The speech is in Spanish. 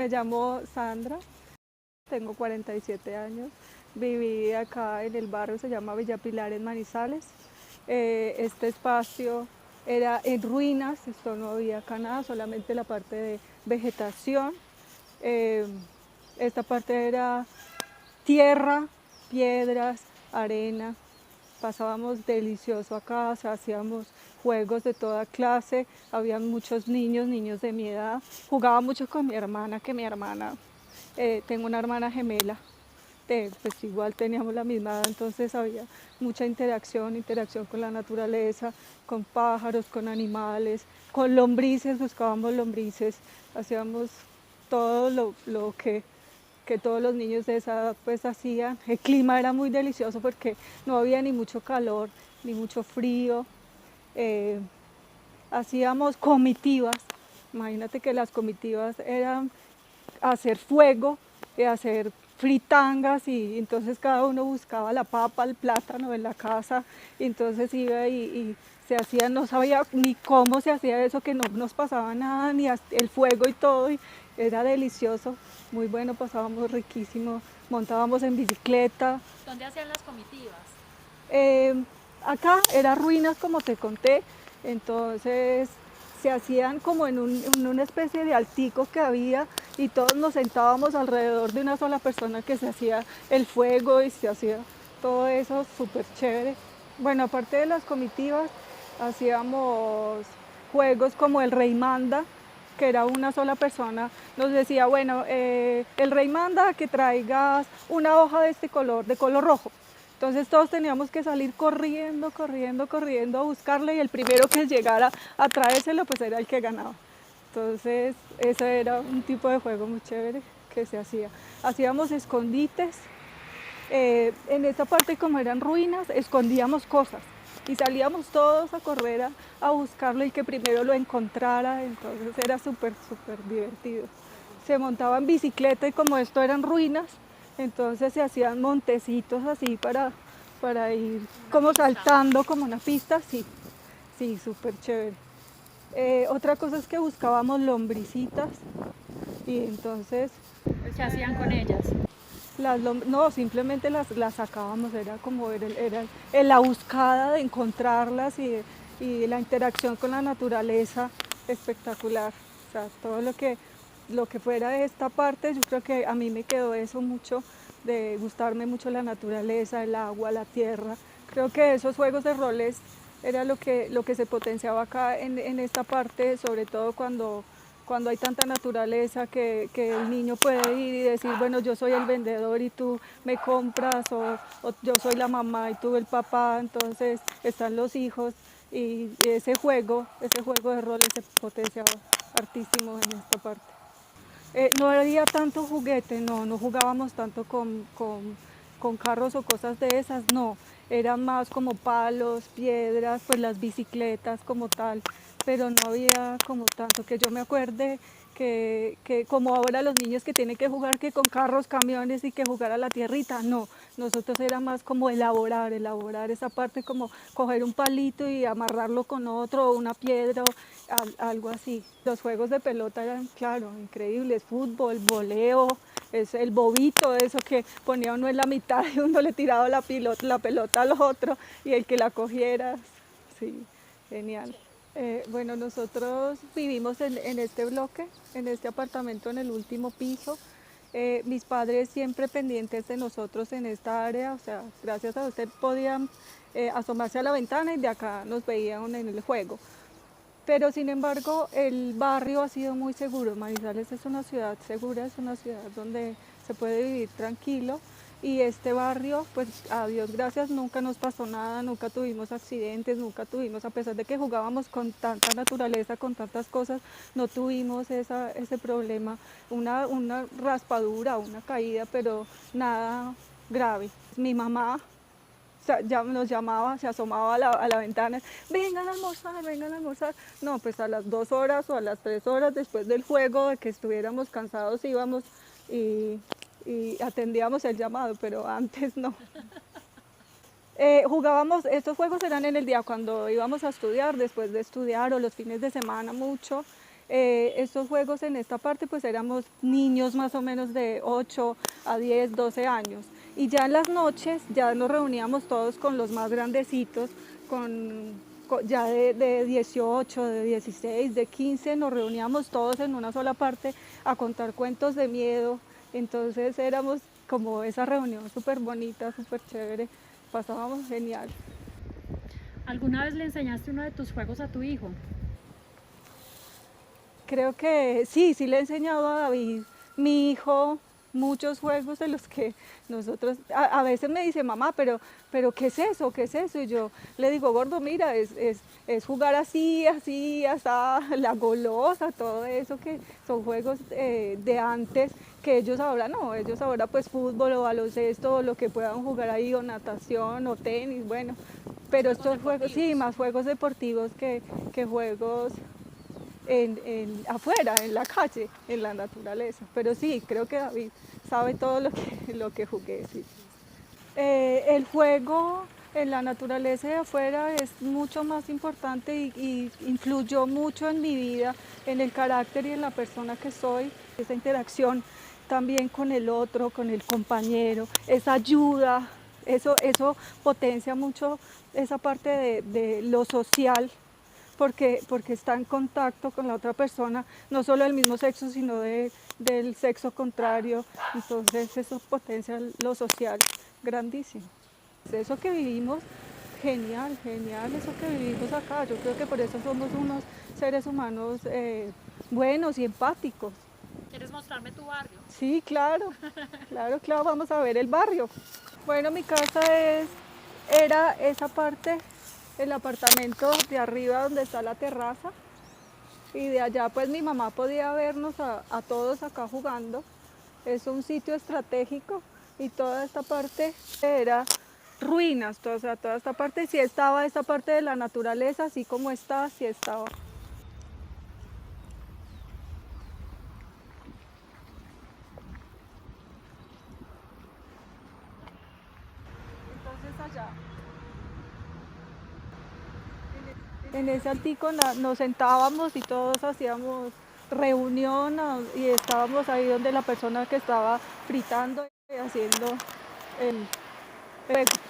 Me llamo Sandra, tengo 47 años, viví acá en el barrio, se llama Villa Pilar en Manizales. Este espacio era en ruinas, esto no había acá nada, solamente la parte de vegetación. Eh, Esta parte era tierra, piedras, arena. Pasábamos delicioso acá, hacíamos juegos de toda clase, había muchos niños de mi edad. Jugaba mucho con mi hermana, tengo una hermana gemela, pues igual teníamos la misma edad, entonces había mucha interacción con la naturaleza, con pájaros, con animales, con lombrices, buscábamos lombrices, hacíamos todo lo que todos los niños de esa edad pues hacían. El clima era muy delicioso porque no había ni mucho calor, ni mucho frío. Eh, Hacíamos comitivas, imagínate que las comitivas eran hacer fuego, hacer fritangas y entonces cada uno buscaba la papa, el plátano en la casa y entonces iba y se hacía, no sabía ni cómo se hacía eso, que no nos pasaba nada, ni el fuego y todo, y era delicioso, muy bueno, pasábamos riquísimo, montábamos en bicicleta. ¿Dónde hacían las comitivas? Eh, Acá era ruinas como te conté, entonces se hacían como en una especie de altico que había y todos nos sentábamos alrededor de una sola persona que se hacía el fuego y se hacía todo eso súper chévere. Bueno, aparte de las comitivas, hacíamos juegos como el Rey Manda, que era una sola persona, nos decía, bueno, el Rey manda que traigas una hoja de este color, de color rojo. Entonces todos teníamos que salir corriendo a buscarle y el primero que llegara a traérselo pues era el que ganaba. Entonces ese era un tipo de juego muy chévere que se hacía. Hacíamos escondites, en esta parte como eran ruinas escondíamos cosas y salíamos todos a correr a buscarlo y que primero lo encontrara, entonces era súper divertido. Se montaba en bicicleta y como esto eran ruinas, entonces se hacían montecitos así para ir como saltando como una pista, sí, sí, súper chévere. Otra cosa es que buscábamos lombricitas y entonces ¿Qué hacían con ellas? no, simplemente las sacábamos, era la buscada de encontrarlas y la interacción con la naturaleza espectacular. O sea, todo lo que fuera de esta parte, yo creo que a mí me quedó eso mucho, de gustarme mucho la naturaleza, el agua, la tierra. Creo que esos juegos de roles era lo que se potenciaba acá en esta parte, sobre todo cuando hay tanta naturaleza que el niño puede ir y decir, bueno, yo soy el vendedor y tú me compras, o yo soy la mamá y tú el papá, entonces están los hijos y ese juego de roles se potenciaba hartísimo en esta parte. No había tanto juguete, no jugábamos tanto con carros o cosas de esas, no, eran más como palos, piedras, pues las bicicletas como tal, pero no había como tanto que yo me acuerde que como ahora los niños que tienen que jugar que con carros, camiones y que jugar a la tierrita, no, nosotros era más como elaborar esa parte como coger un palito y amarrarlo con otro, o una piedra, algo así. Los juegos de pelota eran, claro, increíbles, fútbol, voleo, es el bobito, eso que ponía uno en la mitad y uno le tiraba la pelota al otro y el que la cogiera, sí, genial. Bueno, nosotros vivimos en este bloque, en este apartamento en el último piso. Mis padres siempre pendientes de nosotros en esta área, o sea, gracias a usted podían asomarse a la ventana y de acá nos veían en el juego. Pero sin embargo, el barrio ha sido muy seguro. Manizales es una ciudad segura, es una ciudad donde se puede vivir tranquilo. Y este barrio, pues a Dios gracias, nunca nos pasó nada, nunca tuvimos accidentes, nunca tuvimos, a pesar de que jugábamos con tanta naturaleza, con tantas cosas, no tuvimos ese problema, una raspadura, una caída, pero nada grave. Mi mamá ya nos llamaba, se asomaba a la ventana, vengan a almorzar, vengan a almorzar. No, pues a las 2 horas o a las 3 horas después del juego, de que estuviéramos cansados, íbamos y, y atendíamos el llamado, pero antes no. Jugábamos, estos juegos eran en el día cuando íbamos a estudiar, después de estudiar o los fines de semana mucho. Estos juegos en esta parte pues éramos niños más o menos de 8 a 10, 12 años. Y ya en las noches ya nos reuníamos todos con los más grandecitos, ya de 18, de 16, de 15, nos reuníamos todos en una sola parte a contar cuentos de miedo. Entonces éramos como esa reunión súper bonita, súper chévere, pasábamos genial. ¿Alguna vez le enseñaste uno de tus juegos a tu hijo? Creo que sí, sí le he enseñado a David, mi hijo, muchos juegos de los que nosotros, a veces me dice, mamá, pero ¿qué es eso? ¿Qué es eso? Y yo le digo, gordo, mira, es jugar así, así, hasta la golosa, todo eso, que son juegos de antes, que ellos ahora no, ellos ahora pues fútbol o baloncesto, o lo que puedan jugar ahí, o natación, o tenis, bueno, pero estos juegos, sí, más juegos deportivos que juegos afuera, en la calle, en la naturaleza. Pero sí, creo que David sabe todo lo que jugué. Sí. El juego en la naturaleza de afuera es mucho más importante y influyó mucho en mi vida, en el carácter y en la persona que soy. Esa interacción también con el otro, con el compañero, esa ayuda, eso potencia mucho esa parte de lo social porque está en contacto con la otra persona, no solo del mismo sexo, sino del sexo contrario. Entonces eso potencia lo social grandísimo. Eso que vivimos, genial, genial eso que vivimos acá. Yo creo que por eso somos unos seres humanos buenos y empáticos. ¿Quieres mostrarme tu barrio? Sí, claro, claro, vamos a ver el barrio. Bueno, mi casa era esa parte, el apartamento de arriba donde está la terraza, y de allá pues mi mamá podía vernos a todos acá jugando. Es un sitio estratégico y toda esta parte era ruinas, o sea, toda esta parte sí estaba, esta parte de la naturaleza, así como está, sí estaba. Entonces allá, en ese antico nos sentábamos y todos hacíamos reunión y estábamos ahí donde la persona que estaba fritando y haciendo el juego.